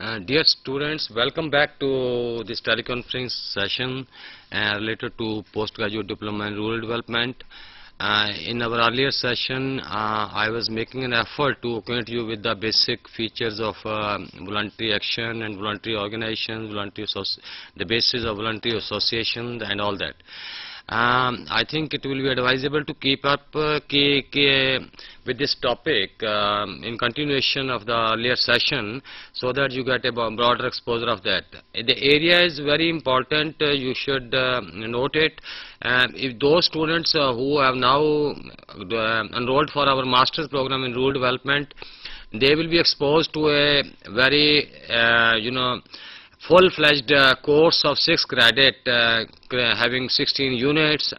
Dear students, welcome back to this teleconference session related to postgraduate diploma in rural development. In our earlier session, I was making an effort to acquaint you with the basic features of voluntary action and voluntary organizations, the basis of voluntary associations and all that. I think it will be advisable to keep up with this topic in continuation of the earlier session, so that you get a broader exposure of that. The area is very important. You should note it. If those students who have now enrolled for our master's program in rural development, they will be exposed to a very full-fledged course of 6 credit having 16 units,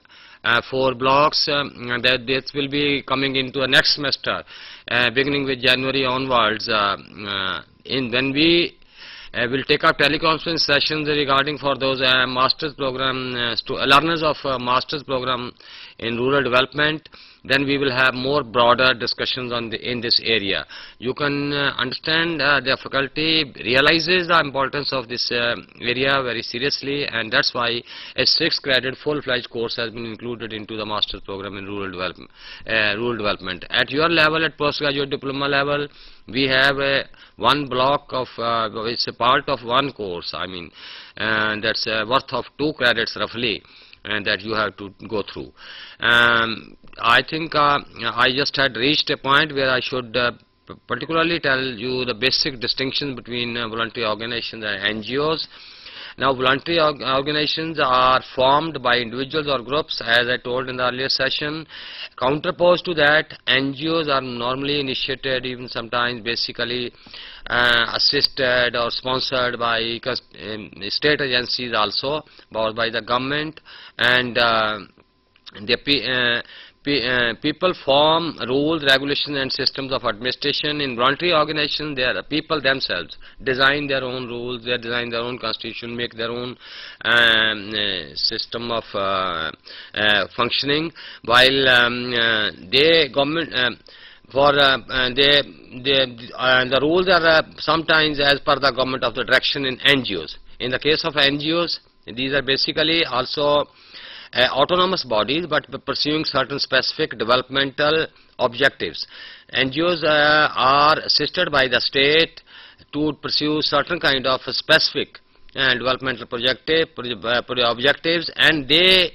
4 blocks, that this will be coming into the next semester beginning with January onwards. When we will take up teleconference sessions regarding for those master's program learners of master's program in rural development, then we will have more broader discussions on in this area. You can understand the faculty realizes the importance of this area very seriously, and that's why a 6 credit full-fledged course has been included into the master's program in rural development. At your level, at postgraduate diploma level, we have one block of it's a part of one course. I mean, that's worth of 2 credits roughly, and that you have to go through. I think I just had reached a point where I should particularly tell you the basic distinction between voluntary organizations and NGOs. Now, voluntary organizations are formed by individuals or groups, as I told in the earlier session. Counterposed to that, NGOs are normally initiated, even sometimes basically assisted or sponsored by state agencies also, or by the government, and people form rules, regulations and systems of administration. In voluntary organizations, they are the people themselves design their own rules, they design their own constitution, make their own system of functioning, while the rules are sometimes as per the government of the direction in NGOs. In the case of NGOs, these are basically also autonomous bodies, but pursuing certain specific developmental objectives. NGOs are assisted by the state to pursue certain kind of specific developmental objectives, and they,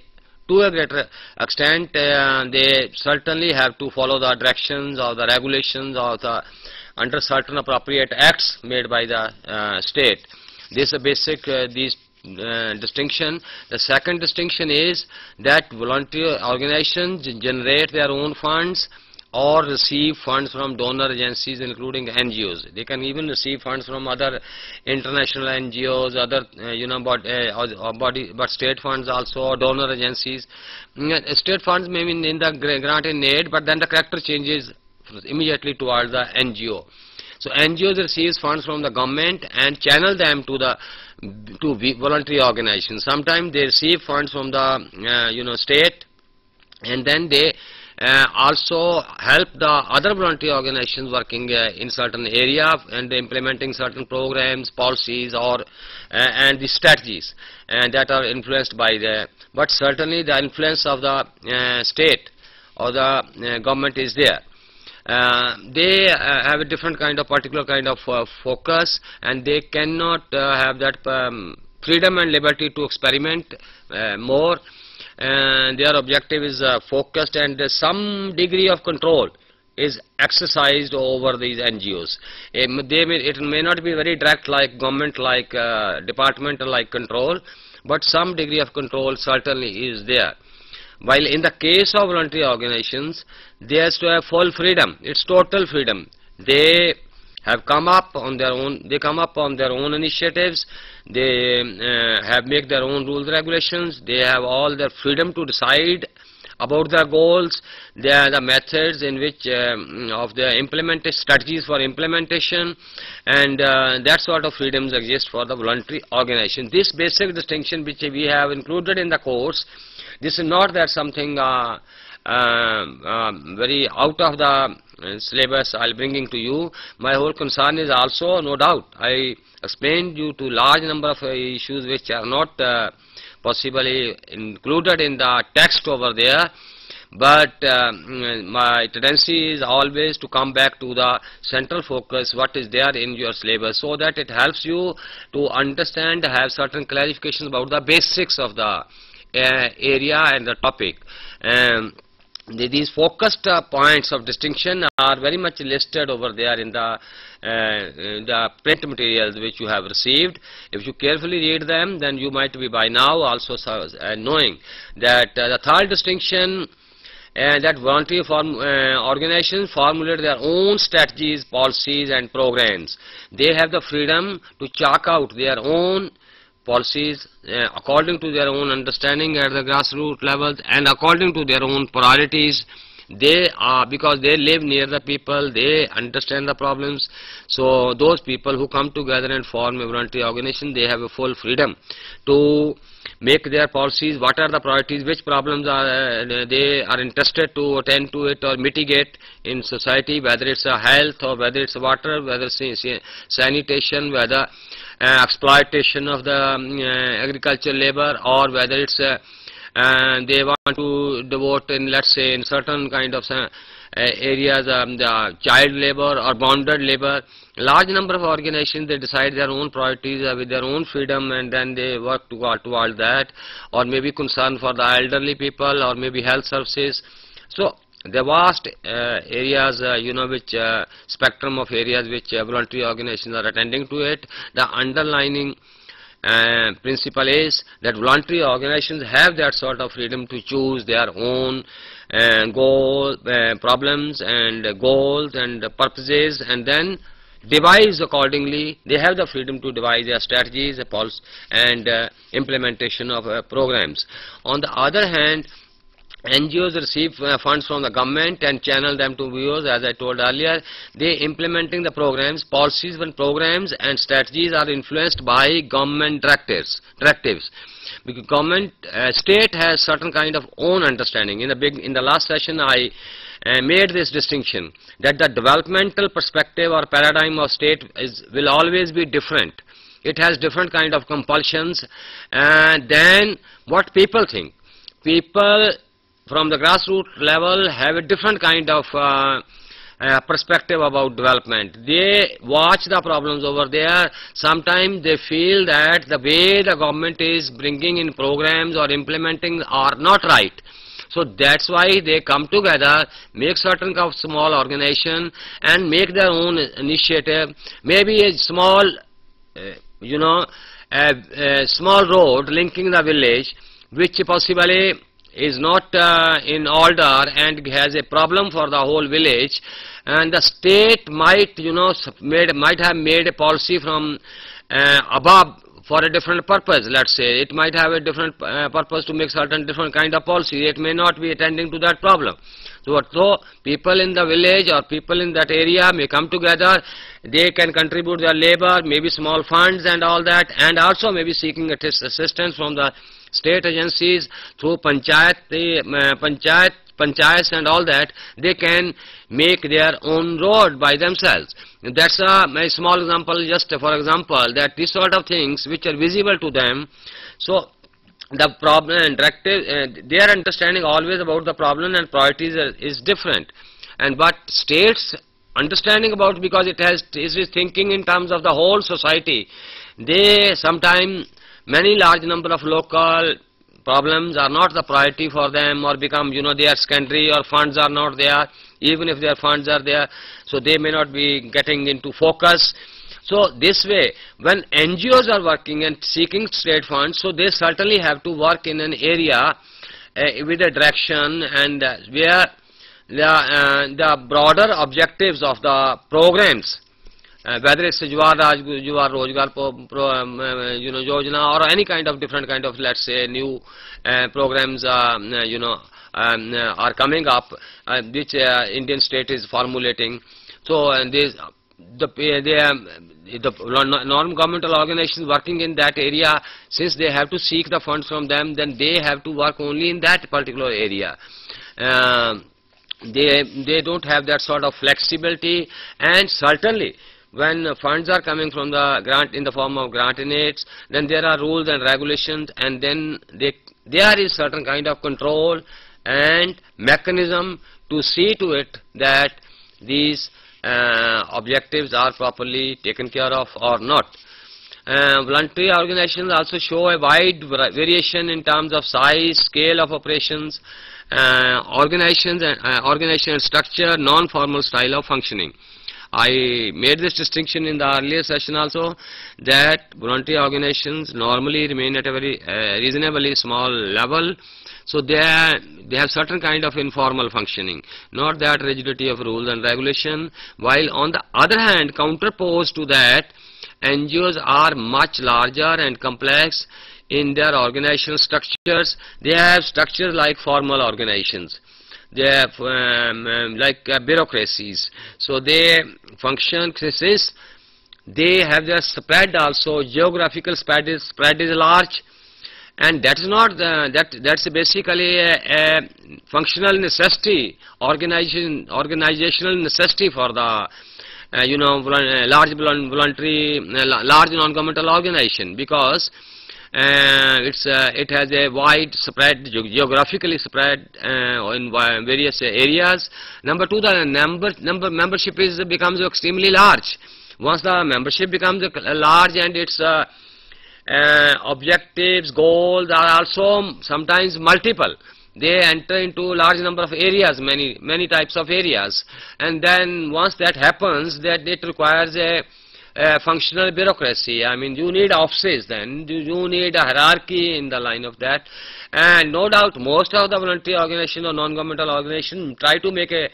to a greater extent, they certainly have to follow the directions or the regulations or under certain appropriate acts made by the state. This is a basic distinction. The second distinction is that voluntary organizations generate their own funds or receive funds from donor agencies, including NGOs. They can even receive funds from other international NGOs, other but state funds also, or donor agencies. State funds may be in the grant in aid, but then the character changes immediately towards the NGO. So NGOs receives funds from the government and channel them to voluntary organizations. Sometimes they receive funds from the state, and then they also help the other voluntary organizations working in certain area and implementing certain programs, policies, or and the strategies that are influenced by but certainly the influence of the state or the government is there. They have a different kind of particular kind of focus, and they cannot have that freedom and liberty to experiment more. Their objective is focused, and some degree of control is exercised over these NGOs. It may not be very direct like government, like departmental like control, but some degree of control certainly is there. While in the case of voluntary organizations, they have to have full freedom. It's total freedom. They have come up on their own. They come up on their own initiatives. They make their own rules, regulations. They have all their freedom to decide about their goals. They are the methods in which of the implemented strategies for implementation, and that sort of freedoms exist for the voluntary organization. This basic distinction which we have included in the course. This is not that something very out of the syllabus I'll bringing to you. My whole concern is also, no doubt, I explained you to large number of issues which are not possibly included in the text over there. But my tendency is always to come back to the central focus, what is there in your syllabus, so that it helps you to understand, have certain clarifications about the basics of the area and the topic. These focused points of distinction are very much listed over there in the print materials which you have received. If you carefully read them, then you might be by now also knowing that the third distinction, that voluntary organizations formulate their own strategies, policies and programs. They have the freedom to chalk out their own policies according to their own understanding at the grassroots levels and according to their own priorities. They are, because they live near the people, they understand the problems. So those people who come together and form a voluntary organization, they have a full freedom to make their policies, what are the priorities, which problems are they are interested to attend to it or mitigate in society, whether it's health or whether it's water, whether sanitation, whether exploitation of the agricultural labor, or whether it's they want to devote in, let's say, in certain kind of areas the child labor or bonded labor. Large number of organizations, they decide their own priorities with their own freedom, and then they work toward that, or maybe concern for the elderly people, or maybe health services. So the vast areas, which spectrum of areas which voluntary organizations are attending to it. The underlining principle is that voluntary organizations have that sort of freedom to choose their own problems and goals and purposes, and then devise accordingly. They have the freedom to devise their strategies and implementation of programs. On the other hand, NGOs receive funds from the government and channel them to VOs, as I told earlier. They implementing the programs, policies and programs and strategies are influenced by government directives. Because government, state has certain kind of own understanding. In the last session, I made this distinction that the developmental perspective or paradigm of state will always be different. It has different kind of compulsions than what people think. People from the grassroots level have a different kind of perspective about development. They watch the problems over there. Sometimes they feel that the way the government is bringing in programs or implementing are not right. So that's why they come together, make certain kind of small organization and make their own initiative. Maybe a small, small road linking the village, which possibly is not in order and has a problem for the whole village, and the state might might have made a policy from above for a different purpose. Let's say it might have a different purpose to make certain different kind of policy. It may not be attending to that problem. So people in the village or people in that area may come together. They can contribute their labor, maybe small funds and all that, and also maybe seeking assistance from the state agencies through panchayats and all that. They can make their own road by themselves. That's a small example, just for example, that this sort of things which are visible to them. So the problem and directive, their understanding always about the problem and priorities is different. And but states understanding about, because it is thinking in terms of the whole society, they sometimes many large number of local problems are not the priority for them, or become, they are secondary, or funds are not there, even if their funds are there, so they may not be getting into focus. So this way, when NGOs are working and seeking state funds, so they certainly have to work in an area with a direction, and where the broader objectives of the programs, whether it's Juvar Rozgar Yojana or any kind of different kind of, let's say, new programs are coming up, which Indian state is formulating. So the non-governmental organizations working in that area, since they have to seek the funds from them, then they have to work only in that particular area. They don't have that sort of flexibility, and certainly when funds are coming from the grant in the form of grantinate, then there are rules and regulations, and then there is certain kind of control and mechanism to see to it that these objectives are properly taken care of or not. Voluntary organizations also show a wide variation in terms of size, scale of operations, organizational structure, non-formal style of functioning. I made this distinction in the earlier session also, that voluntary organizations normally remain at a very reasonably small level. So they have certain kind of informal functioning, not that rigidity of rules and regulation, while on the other hand, counterposed to that, NGOs are much larger and complex in their organizational structures. They have structures like formal organizations. They have like bureaucracies. So they function since they have their spread also, geographical spread is large, and that is not that's basically a functional necessity, organizational necessity for the large voluntary, large non-governmental organization, because it has a wide spread, geographically spread in various areas. Number two, the membership becomes extremely large. Once the membership becomes large and its objectives, goals are also sometimes multiple. They enter into large number of areas, many types of areas, and then once that happens, that it requires a functional bureaucracy. I mean, you need offices, then you need a hierarchy in the line of that, and no doubt most of the voluntary organization or non-governmental organization try to make a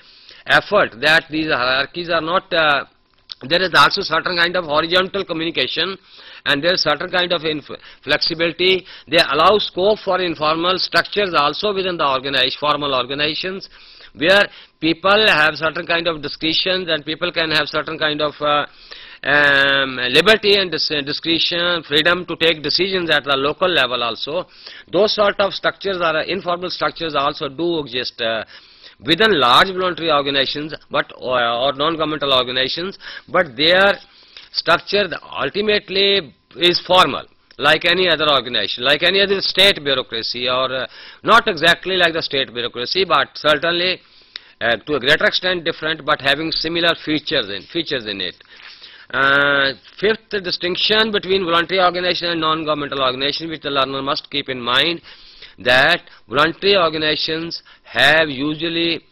effort that these hierarchies are not. There is also certain kind of horizontal communication, and there is certain kind of flexibility. They allow scope for informal structures also within the formal organizations, where people have certain kind of discretion, and people can have certain kind of liberty and discretion, freedom to take decisions at the local level also. Those sort of structures are informal structures also do exist within large voluntary organizations, but or non-governmental organizations, but their structure ultimately is formal, like any other organization, like any other state bureaucracy, or not exactly like the state bureaucracy, but certainly to a greater extent different, but having similar features in it. Fifth distinction between voluntary organization and non-governmental organization, which the learner must keep in mind, that voluntary organizations have usually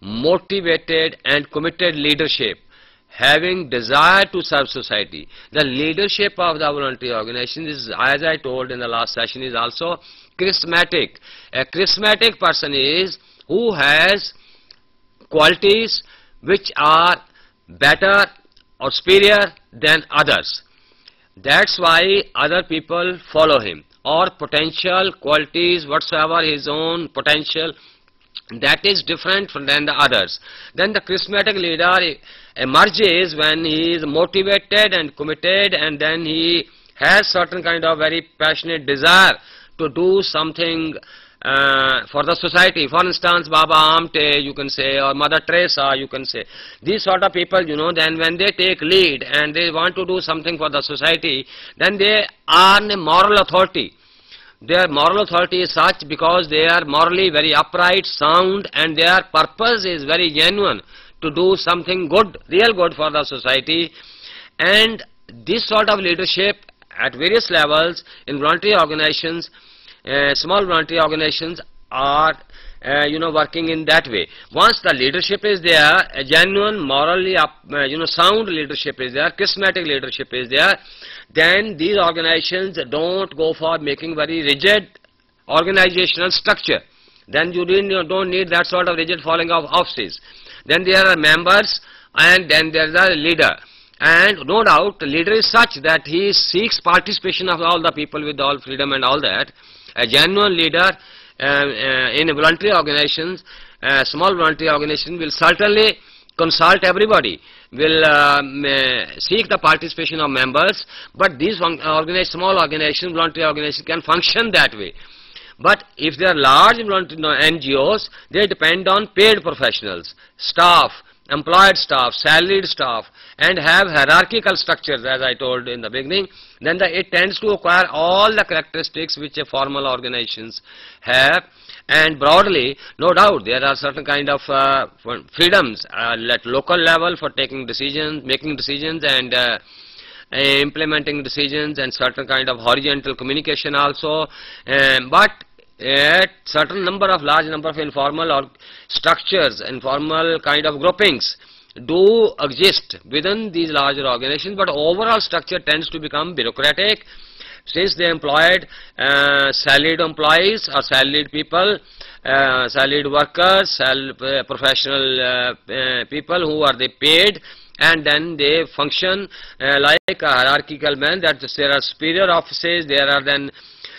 motivated and committed leadership, having desire to serve society. The leadership of the voluntary organization is, as I told in the last session, is also charismatic. A charismatic person is who has qualities which are better or superior than others. That's why other people follow him, or potential qualities whatsoever his own potential, that is different than the others. Then the charismatic leader emerges when he is motivated and committed, and then he has certain kind of very passionate desire to do something for the society. For instance, Baba Amte, you can say, or Mother Teresa, you can say. These sort of people, then when they take lead and they want to do something for the society, then they are a moral authority. Their moral authority is such because they are morally very upright, sound, and their purpose is very genuine to do something good, real good for the society. And this sort of leadership at various levels in voluntary organizations, small voluntary organizations are working in that way. Once the leadership is there, a genuine, morally sound leadership is there, charismatic leadership is there, then these organizations don't go for making very rigid organizational structure. Then you don't need that sort of rigid following of offices. Then there are members, and then there is a leader. And no doubt the leader is such that he seeks participation of all the people with all freedom and all that. A genuine leader in voluntary organizations, small voluntary organization, will certainly consult everybody, will seek the participation of members, but these small organizations, voluntary organizations, can function that way. But if they are large voluntary NGOs, they depend on paid professionals, staff, employed staff, salaried staff, and have hierarchical structures, as I told in the beginning, then it tends to acquire all the characteristics which a formal organizations have. And broadly, no doubt, there are certain kind of freedoms at local level for taking decisions, making decisions, and implementing decisions, and certain kind of horizontal communication also. But at certain large number of informal or structures, informal kind of groupings do exist within these larger organizations, but overall structure tends to become bureaucratic, since they employed salaried employees or salaried people, salaried workers, professional people who are they paid, and then they function like a hierarchical man, that there are superior offices, there are then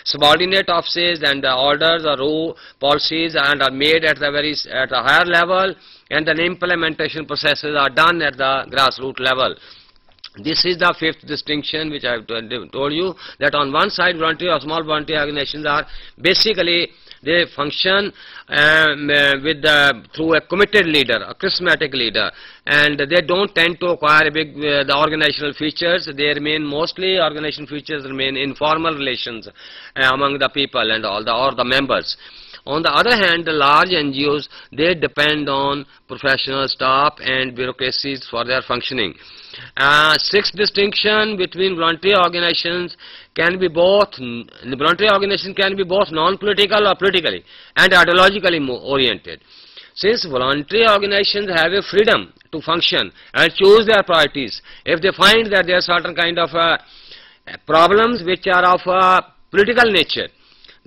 subordinate offices, and the orders or rule policies and are made at a higher level, and then implementation processes are done at the grassroots level. This is the fifth distinction which I have told you, that on one side voluntary or small voluntary organizations are basically they function through a committed leader, a charismatic leader, and they don't tend to acquire the organizational features. They remain mostly, organizational features remain informal relations among the people and all the members. On the other hand, the large NGOs, they depend on professional staff and bureaucracies for their functioning. Sixth distinction between voluntary organizations can be both non-political or politically and ideologically oriented. Since voluntary organizations have a freedom to function and choose their priorities, if they find that there are certain kind of problems which are of political nature,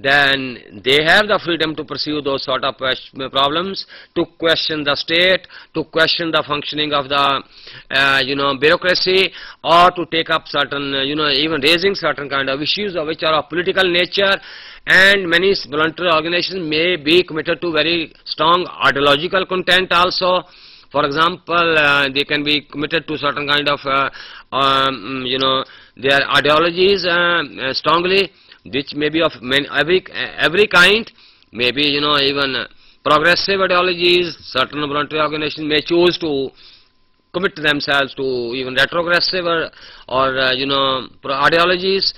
then they have the freedom to pursue those sort of problems, to question the state, to question the functioning of the bureaucracy, or to take up certain even raising certain kind of issues which are of political nature. And many voluntary organizations may be committed to very strong ideological content also. For example, they can be committed to certain kind of their ideologies strongly, which may be of every kind, maybe even progressive ideologies. Certain voluntary organizations may choose to commit themselves to even retrogressive or ideologies,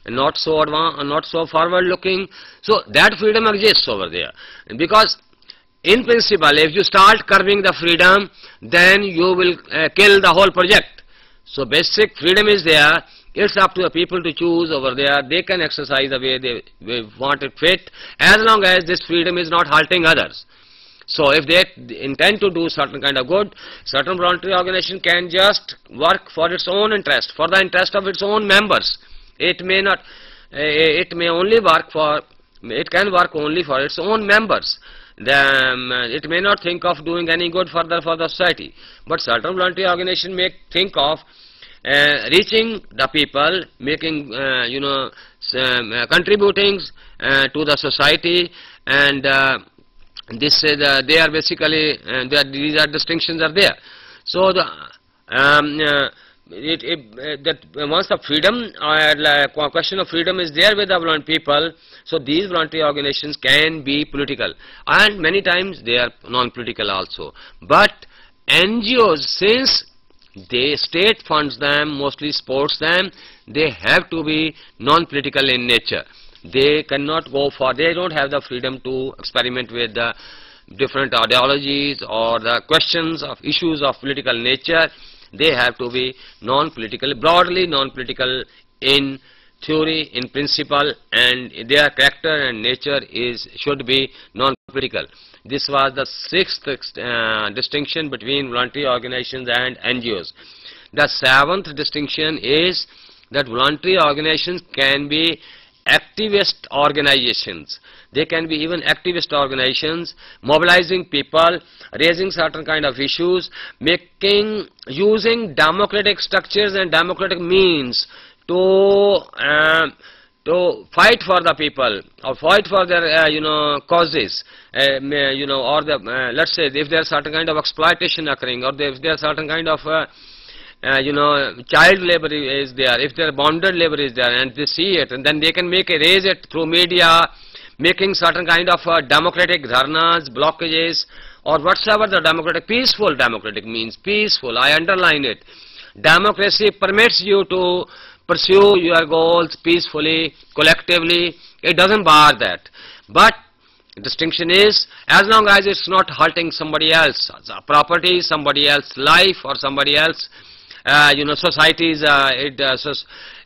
not so advanced, not so forward looking. So that freedom exists over there, because in principle, if you start curbing the freedom, then you will kill the whole project. So basic freedom is there. It's up to the people to choose over there. They can exercise the way they want it fit, as long as this freedom is not halting others. So if they intend to do certain kind of good, certain voluntary organization can just work for its own interest, for the interest of its own members. It may only work for, it can work only for its own members. It may not think of doing any good further for the society. But certain voluntary organization may think of reaching the people, making contributing to the society, and this they are basically these are distinctions are there. So the that once the freedom question of freedom is there with the voluntary people, so these voluntary organizations can be political, and many times they are non-political also. But NGOs, since the state funds them, mostly supports them, they have to be non-political in nature. They cannot go for, they don't have the freedom to experiment with the different ideologies or the questions of issues of political nature. They have to be non-political, broadly non-political in theory, in principle, and their character and nature should be non-political. This was the sixth distinction between voluntary organizations and NGOs. The seventh distinction is that voluntary organizations can be activist organizations. They can be even activist organizations, mobilizing people, raising certain kind of issues, using democratic structures and democratic means to fight for the people or fight for their causes, or let's say if there is certain kind of exploitation occurring, or if there is certain kind of child labor is there, if there bonded labor is there, and they see it, and then they can raise it through media, making certain kind of democratic dharnas, blockages, or whatsoever the democratic, peaceful democratic means, peaceful, I underline it. Democracy permits you to pursue your goals peacefully, collectively, it doesn't bar that. But distinction is, as long as it's not hurting somebody else's property, somebody else's life, or somebody else, society's,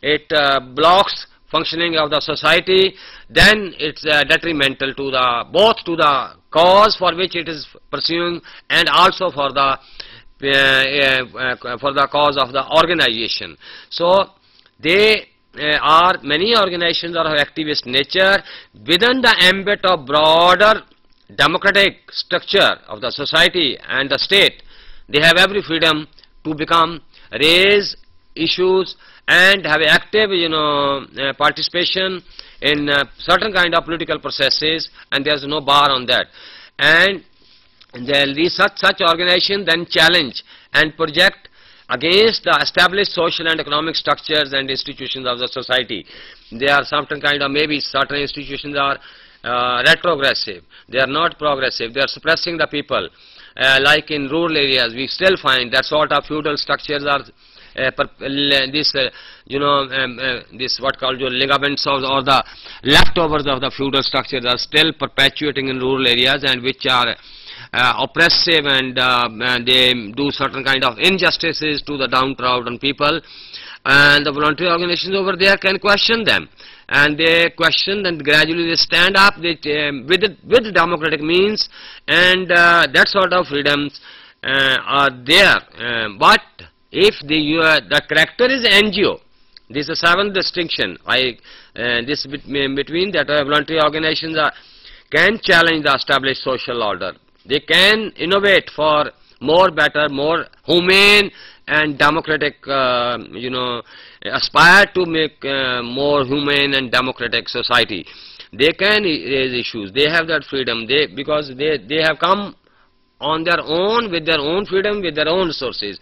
it blocks functioning of the society, then it's detrimental to the, both to the cause for which it is pursuing and also for the cause of the organization. So they many organizations are of activist nature within the ambit of broader democratic structure of the society and the state. They have every freedom to raise issues and have active participation in certain kind of political processes, and there is no bar on that. And such organizations then challenge and project against the established social and economic structures and institutions of the society. They are certain kind of, maybe certain institutions are retrogressive, they are not progressive, they are suppressing the people. Like in rural areas, we still find that sort of feudal structures are this what called your ligaments or the leftovers of the feudal structures are still perpetuating in rural areas, and which are oppressive, and they do certain kind of injustices to the downtrodden people, and the voluntary organizations over there can question them, and they question, and gradually they stand up with democratic means, and that sort of freedoms are there. But if the character is NGO, this is the seventh distinction. This between that voluntary organizations can challenge the established social order. They can innovate for more better, more humane and democratic, aspire to make more humane and democratic society. They can raise issues. They have that freedom. Because they have come on their own, with their own freedom, with their own resources.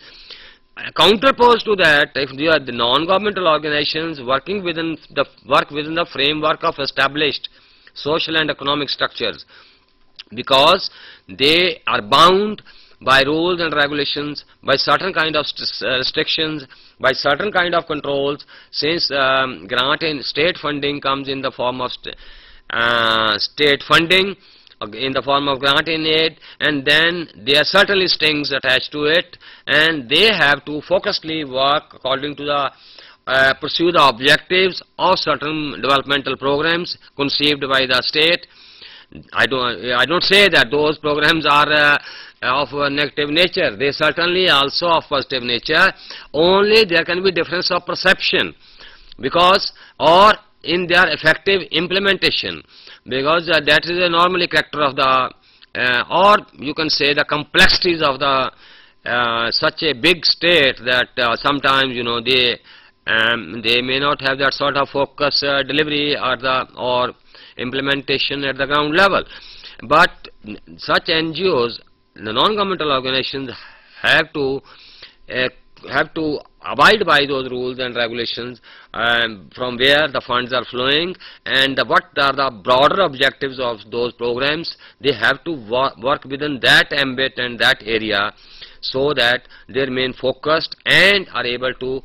Counterposed to that, if they are the non-governmental organizations work within the framework of established social and economic structures, because they are bound by rules and regulations, by certain kind of restrictions, by certain kind of controls, since grant and state funding comes in the form of state funding, in the form of grant and aid, and then there are certainly strings attached to it, and they have to focusedly work according to the pursue the objectives of certain developmental programs conceived by the state. I don't say that those programs are of a negative nature. They certainly also of positive nature. Only there can be difference of perception, because or in their effective implementation, because that is a normally character of the or you can say the complexities of the such a big state, that sometimes they may not have that sort of focus delivery or implementation at the ground level. But such NGOs, the non-governmental organizations, have to abide by those rules and regulations from where the funds are flowing, and what are the broader objectives of those programs. They have to work within that ambit and that area, so that they remain focused and are able to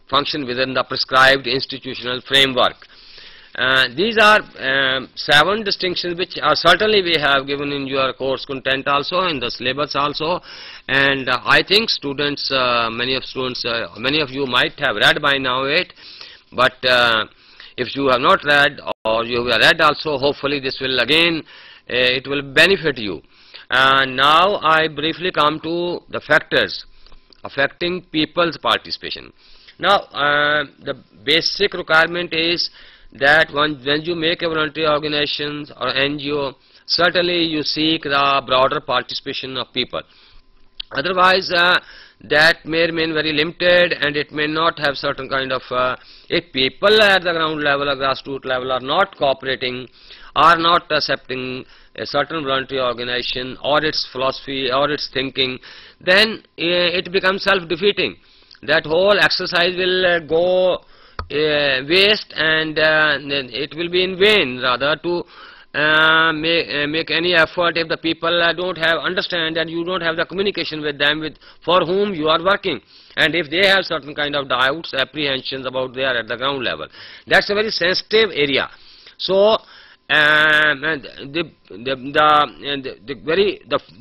function within the prescribed institutional framework. These are 7 distinctions which are certainly we have given in your course content also, in the syllabus also, and I think students, many of you might have read by now it, but if you have not read, or you have read also, hopefully this will again, it will benefit you. Now I briefly come to the factors affecting people's participation. Now the basic requirement is that when you make a voluntary organization or NGO, certainly you seek the broader participation of people. Otherwise that may remain very limited, and it may not have certain kind of if people at the ground level or grassroots level are not cooperating, are not accepting a certain voluntary organization or its philosophy or its thinking, then it becomes self-defeating. That whole exercise will go waste, and it will be in vain rather to make any effort if the people don't have understand, and you don't have the communication with them, with for whom you are working, and if they have certain kind of doubts, apprehensions about there at the ground level. That's a very sensitive area. So and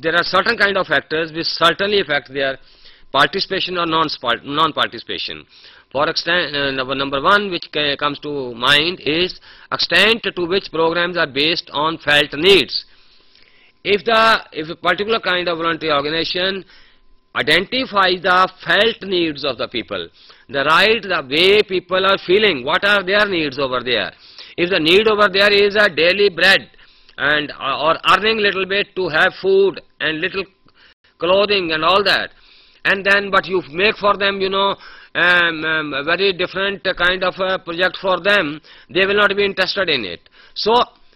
there are certain kind of factors which certainly affect their participation or non-participation. For extent, number one which comes to mind is extent to which programs are based on felt needs. If a particular kind of voluntary organization identifies the felt needs of the people, the way people are feeling, what are their needs over there. If the need over there is a daily bread and or earning little bit to have food and little clothing and all that, and then but you make for them, you know, a very different kind of a project for them, they will not be interested in it. So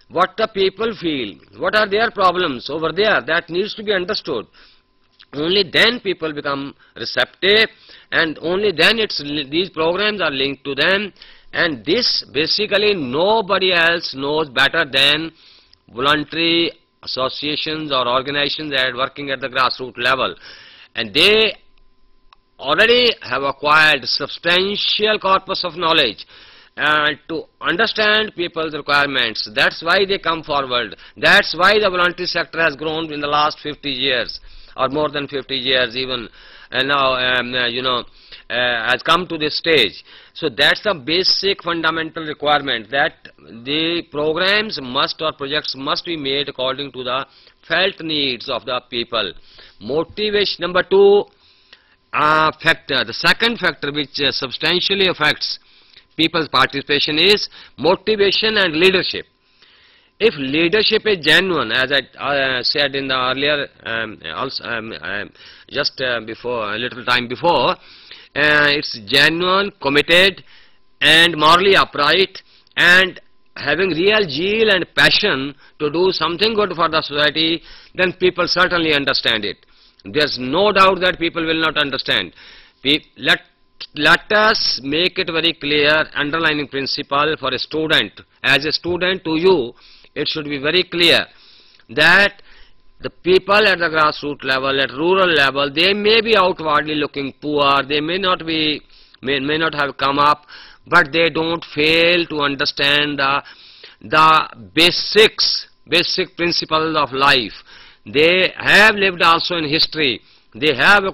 what the people feel, what are their problems over there, that needs to be understood. Only then people become receptive, and only then these programs are linked to them. And this basically nobody else knows better than voluntary associations or organizations that are working at the grassroots level, and they already have acquired substantial corpus of knowledge to understand people's requirements. That's why they come forward. That's why the voluntary sector has grown in the last 50 years or more than 50 years even, and now you know, has come to this stage. So that's the basic fundamental requirement, that the programs must or projects must be made according to the felt needs of the people. Motivation. Number two factor, the second factor which substantially affects people's participation is motivation and leadership. If leadership is genuine, as I said in the earlier, just before, a little time before, it's genuine, committed and morally upright and having real zeal and passion to do something good for the society, then people certainly understand it. There's no doubt that people will not understand. Let us make it very clear, underlining principle for a student. As a student to you, it should be very clear that the people at the grassroots level, at rural level, they may be outwardly looking poor, they may not have come up, but they don't fail to understand the basic principles of life. They have lived also in history. They have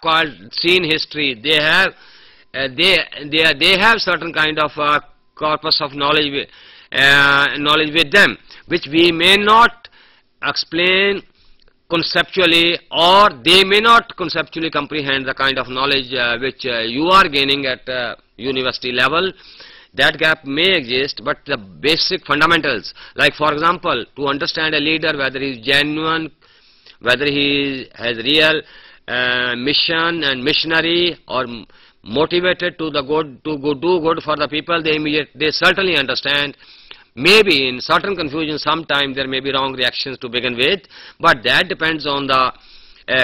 seen history. They have certain kind of corpus of knowledge with them, which we may not explain conceptually, or they may not conceptually comprehend the kind of knowledge which you are gaining at university level. That gap may exist, but the basic fundamentals, like for example, to understand a leader, whether he is genuine, whether he has real mission and missionary, or motivated to do good for the people, they certainly understand. Maybe in certain confusion, sometimes there may be wrong reactions to begin with, but that depends on the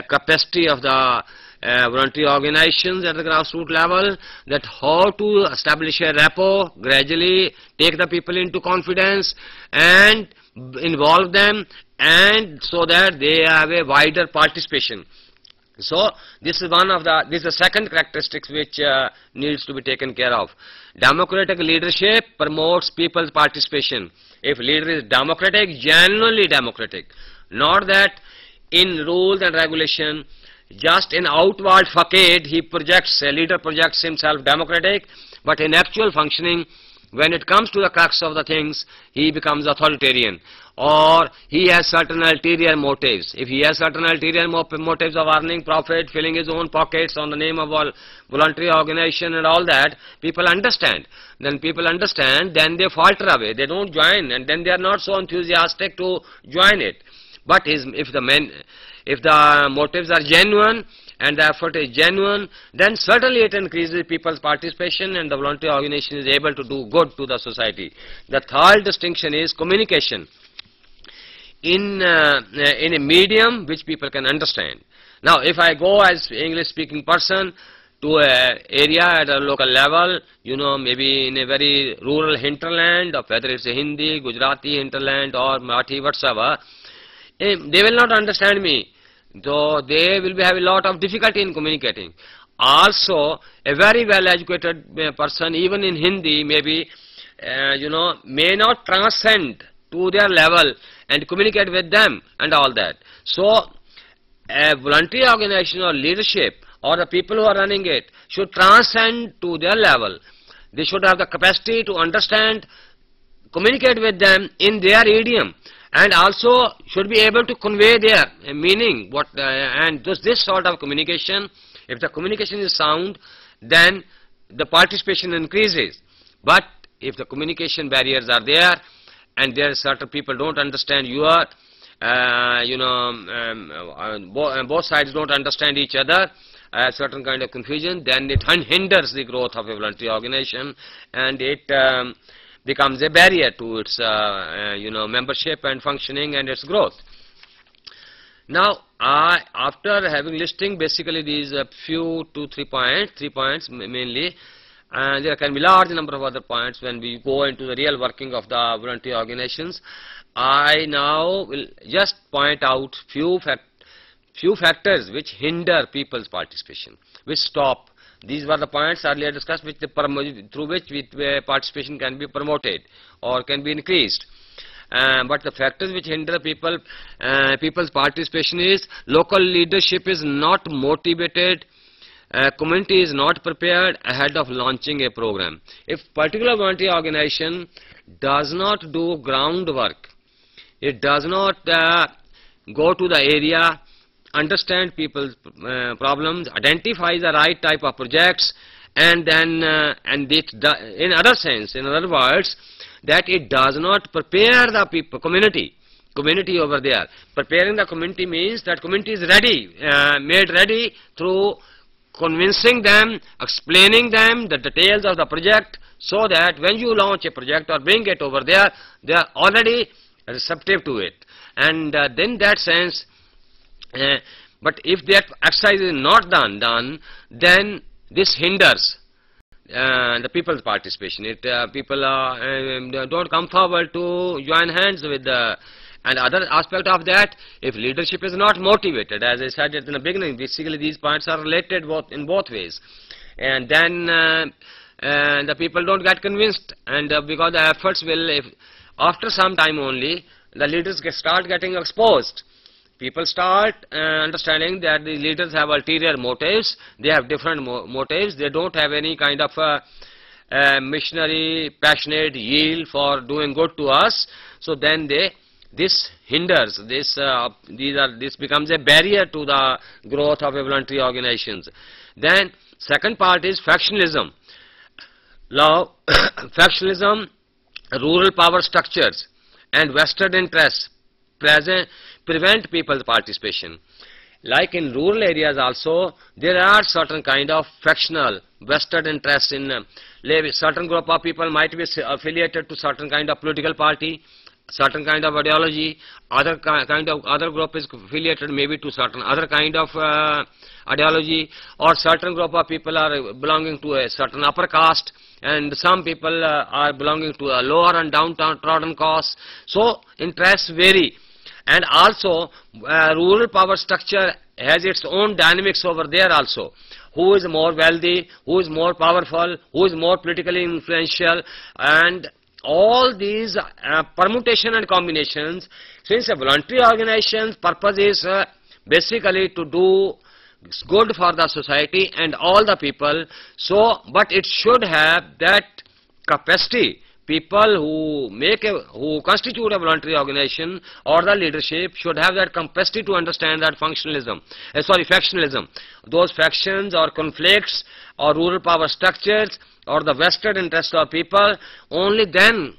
capacity of the voluntary organizations at the grassroots level, that how to establish a rapport, gradually take the people into confidence and involve them, and so that they have a wider participation. So this is the second characteristics which needs to be taken care of. Democratic leadership promotes people's participation. If leader is democratic, genuinely democratic, not that in rules and regulation, just in outward facade a leader projects himself democratic, but in actual functioning, when it comes to the crux of the things, he becomes authoritarian, or he has certain ulterior motives. If he has certain ulterior motives of earning profit, filling his own pockets on the name of all voluntary organization and all that, people understand. Then people understand, then they falter away, they don't join, and then they are not so enthusiastic to join it. But if the motives are genuine and the effort is genuine, then certainly it increases people's participation and the voluntary organization is able to do good to the society. The third distinction is communication in a medium which people can understand. Now, if I go as English speaking person to a area at a local level, you know, maybe in a very rural hinterland, or whether it's a Hindi, Gujarati hinterland or Marathi, whatsoever, they will not understand me. So they will have a lot of difficulty in communicating. Also, a very well educated person, even in Hindi, maybe, you know, may not transcend to their level and communicate with them and all that. So, a voluntary organization or leadership or the people who are running it should transcend to their level. They should have the capacity to understand, communicate with them in their idiom, and also should be able to convey their meaning. And this sort of communication, if the communication is sound, then the participation increases. But if the communication barriers are there, and there are certain people don't understand your, you know, both sides don't understand each other, certain kind of confusion, then it hinders the growth of a voluntary organization, and it becomes a barrier to its, you know, membership and functioning and its growth. Now, after having listing basically these few 3 points mainly, and there can be large number of other points when we go into the real working of the voluntary organizations. I now will just point out few factors which hinder people's participation, which stop. These were the points earlier discussed, which through which participation can be promoted or can be increased. But the factors which hinder people's participation is local leadership is not motivated, community is not prepared ahead of launching a program. If particular voluntary organization does not do groundwork, it does not go to the area, understand people's problems, identify the right type of projects, and then in other words, that it does not prepare the people, community over there. Preparing the community means that community is ready, made ready through convincing them, explaining them the details of the project, so that when you launch a project or bring it over there, they are already receptive to it. And then that sense, but if that exercise is not done, then this hinders the people's participation. People don't come forward to join hands with the. And other aspect of that, if leadership is not motivated, as I said in the beginning, basically these points are related in both ways. And then the people don't get convinced, and because the efforts will, after some time only, the leaders start getting exposed. People start understanding that the leaders have ulterior motives, they have different motives, they don't have any kind of missionary, passionate yield for doing good to us. So then this hinders, this becomes a barrier to the growth of a voluntary organizations. Then second part is factionalism. Now, factionalism, rural power structures and vested interests prevent people's participation. Like in rural areas also, there are certain kind of factional vested interests in certain group of people might be affiliated to certain kind of political party, certain kind of ideology, other group is affiliated maybe to certain other kind of ideology, or certain group of people are belonging to a certain upper caste, and some people are belonging to a lower and downtrodden caste. So interests vary, and also rural power structure has its own dynamics over there also. Who is more wealthy, who is more powerful, who is more politically influential, and all these permutation and combinations. Since a voluntary organization's purpose is basically to do good for the society and all the people, so but it should have that capacity. People who constitute a voluntary organization or the leadership should have that capacity to understand that factionalism. Those factions or conflicts or rural power structures or the vested interest of people, only then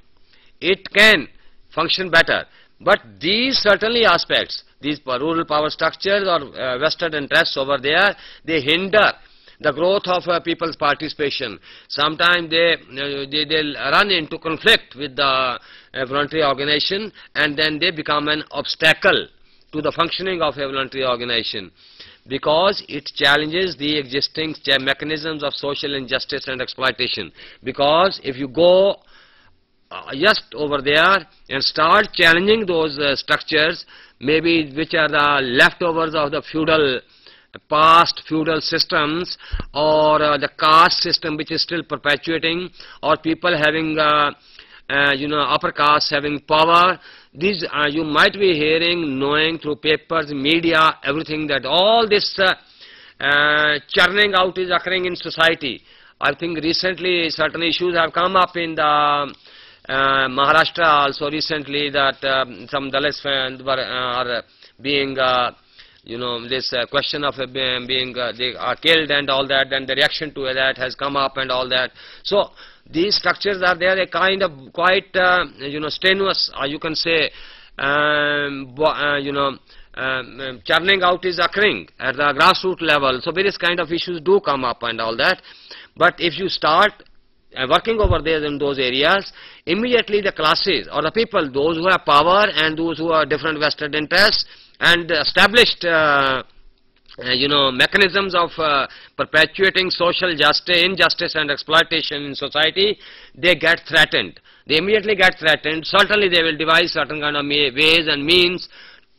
it can function better. But these certainly aspects, these rural power structures or vested interests over there, they hinder the growth of people's participation. Sometimes they'll run into conflict with the voluntary organization, and then they become an obstacle to the functioning of a voluntary organization, because it challenges the existing mechanisms of social injustice and exploitation. Because if you go just over there and start challenging those structures, maybe which are the leftovers of the past feudal systems, or the caste system which is still perpetuating, or people having upper caste having power. These you might be hearing, knowing through papers, media, everything, that all this churning out is occurring in society. I think recently certain issues have come up in the Maharashtra also recently, that some Dalits are being this question of being they are killed and all that, and the reaction to that has come up and all that. So these structures are there, a kind of quite strenuous, you can say, churning out is occurring at the grassroots level. So various kind of issues do come up and all that. But if you start working over there in those areas, immediately the classes or the people, those who have power and those who have different vested interests and established mechanisms of perpetuating social injustice and exploitation in society, they get threatened. They immediately get threatened. Certainly they will devise certain kind of ways and means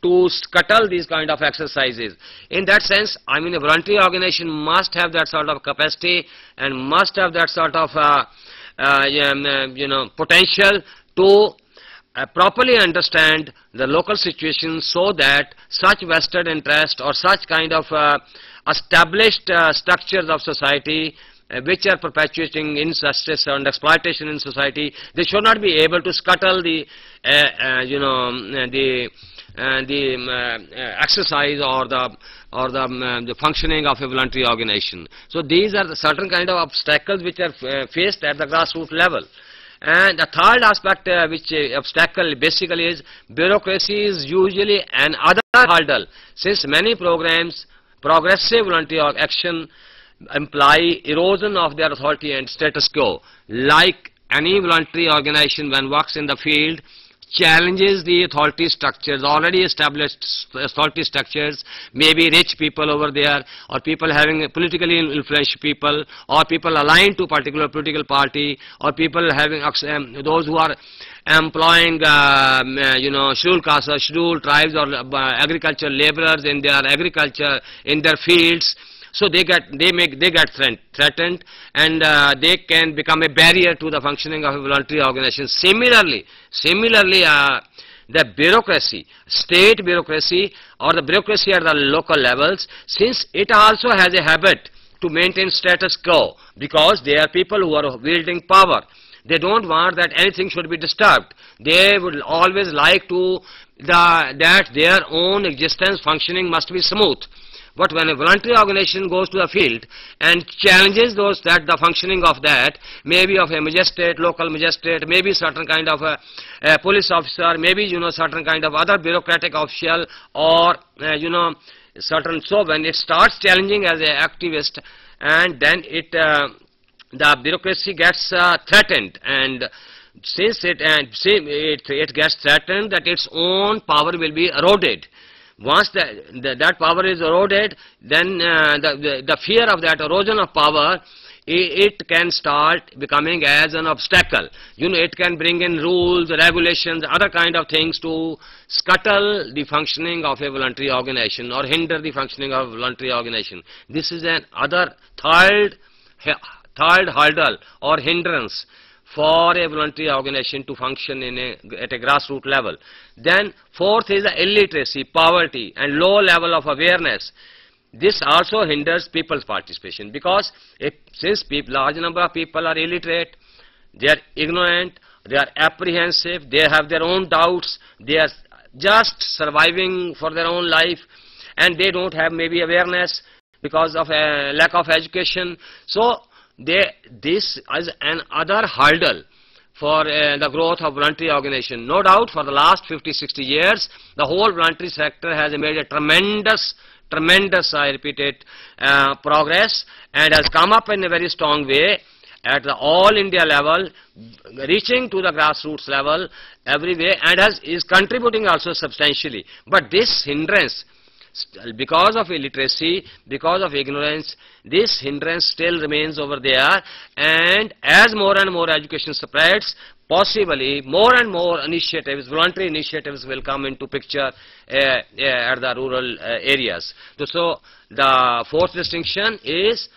to scuttle these kind of exercises. In that sense, I mean, a voluntary organization must have that sort of capacity and must have that sort of potential to properly understand the local situation, so that such vested interest or such kind of established structures of society which are perpetuating injustice and exploitation in society, they should not be able to scuttle the exercise or the functioning of a voluntary organization. So these are the certain kind of obstacles which are faced at the grassroots level. And the third aspect obstacle basically is bureaucracy is usually another hurdle, since many programs, progressive voluntary action imply erosion of their authority and status quo. Like any voluntary organization, when works in the field, challenges the authority structures, already established authority structures, maybe rich people over there, or people having politically influential people, or people aligned to particular political party, or people having those who are employing scheduled castes or scheduled tribes or agricultural laborers in their agriculture, in their fields. So they get threatened, and they can become a barrier to the functioning of a voluntary organization. Similarly, the bureaucracy, state bureaucracy or the bureaucracy at the local levels, since it also has a habit to maintain status quo, because they are people who are wielding power. They don't want that anything should be disturbed. They would always like to that their own existence functioning must be smooth. But when a voluntary organization goes to the field and challenges the functioning of that, maybe of a magistrate, local magistrate, maybe certain kind of a police officer, maybe certain kind of other bureaucratic official, or certain. So when it starts challenging as an activist, and then the bureaucracy gets threatened, and since it gets threatened, that its own power will be eroded. Once that power is eroded, then the fear of that erosion of power, it can start becoming as an obstacle. It can bring in rules, regulations, other kind of things to scuttle the functioning of a voluntary organization or hinder the functioning of a voluntary organization. This is another third hurdle or hindrance for a voluntary organization to function at a grassroots level. Then fourth is the illiteracy, poverty and low level of awareness. This also hinders people's participation, because since large number of people are illiterate, they are ignorant, they are apprehensive, they have their own doubts, they are just surviving for their own life, and they don't have maybe awareness because of a lack of education. So this is another hurdle for the growth of voluntary organization. No doubt for the last 50-60 years, the whole voluntary sector has made a tremendous, I repeat it, progress, and has come up in a very strong way. at the all India level, reaching to the grassroots level everywhere, and is contributing also substantially. But this hindrance, because of illiteracy, because of ignorance, this hindrance still remains over there, and as more and more education spreads, possibly more and more initiatives, voluntary initiatives will come into picture at the rural areas. So the fourth distinction is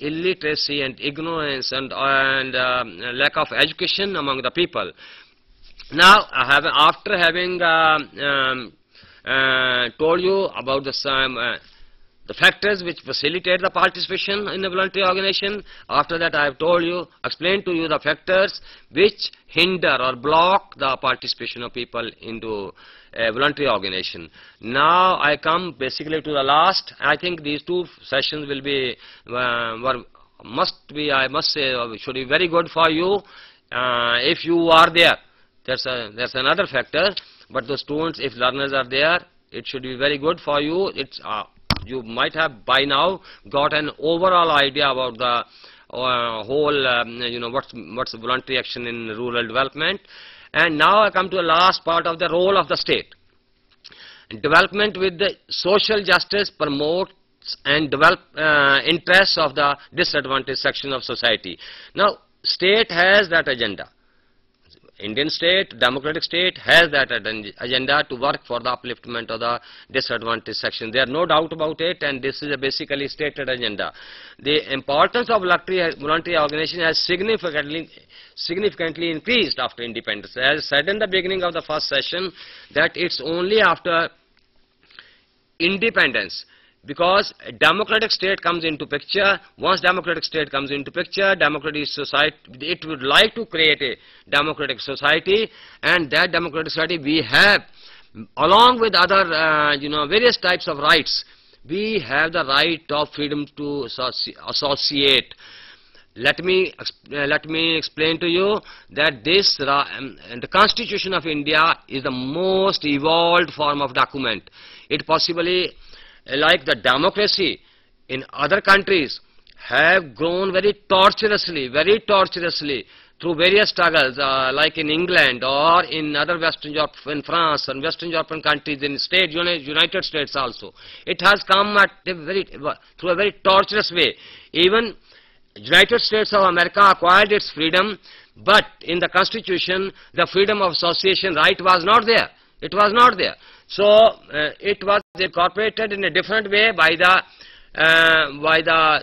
illiteracy and ignorance and lack of education among the people. Now, after having told you about the factors which facilitate the participation in a voluntary organization, after that I have explained to you the factors which hinder or block the participation of people into a voluntary organization. Now I come basically to the last. I think these two sessions will be, I must say, should be very good for you if you are there. There's another factor, but the students, if learners are there, it should be very good for you. You might have by now got an overall idea about the whole, what's voluntary action in rural development. And now I come to the last part of the role of the state. Development with the social justice promotes and develop interests of the disadvantaged section of society. Now, state has that agenda. Indian state, democratic state has that agenda to work for the upliftment of the disadvantaged section. There is no doubt about it, and this is a basically stated agenda. The importance of voluntary organization has significantly increased after independence. As I said in the beginning of the first session, that it's only after independence, because a democratic state comes into picture. Once democratic state comes into picture, democratic society, it would like to create a democratic society, and that democratic society we have, along with other various types of rights, we have the right of freedom to associate. Let me explain to you that the Constitution of India is the most evolved form of document. It possibly, like the democracy in other countries, have grown very tortuously through various struggles, like in England or in other Western Europe, in France and Western European countries, in United States also. It has come through a very tortuous way. Even United States of America acquired its freedom, but in the Constitution, the freedom of association right was not there. It was not there. So it was incorporated in a different way by the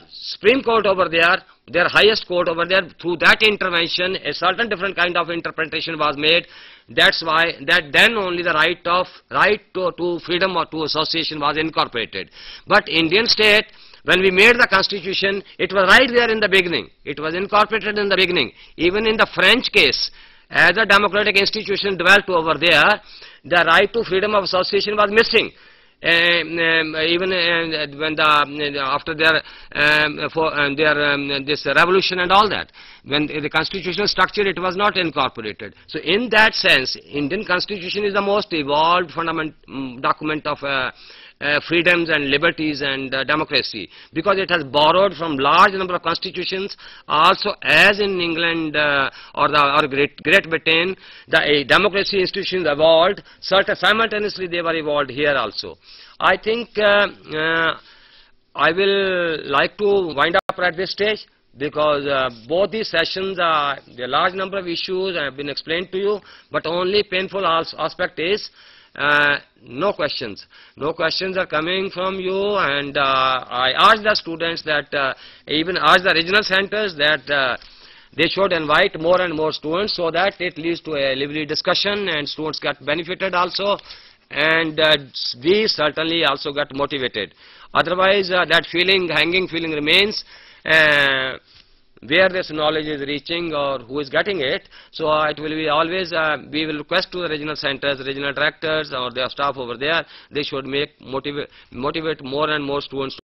Supreme Court over there, their highest court over there. Through that intervention, a certain different kind of interpretation was made. That's why then only the right to freedom or to association was incorporated. But Indian state, when we made the Constitution, it was right there in the beginning. It was incorporated in the beginning. Even in the French case, as a democratic institution developed over there, the right to freedom of association was missing. Even when after this revolution and all that, when the constitutional structure, it was not incorporated. So in that sense, Indian Constitution is the most evolved document of freedoms and liberties and democracy, because it has borrowed from large number of constitutions. Also, as in England or Great Britain, the democracy institutions evolved. Simultaneously they were evolved here also. I think I will like to wind up at this stage, because both these sessions are the large number of issues have been explained to you, but only painful aspect is no questions. No questions are coming from you, and I ask the students that, even ask the regional centers that they should invite more and more students, so that it leads to a lively discussion and students get benefited also, and we certainly also get motivated. Otherwise, that hanging feeling remains. Where this knowledge is reaching or who is getting it. So it will be always, we will request to the regional centers, regional directors or their staff over there, they should motivate more and more students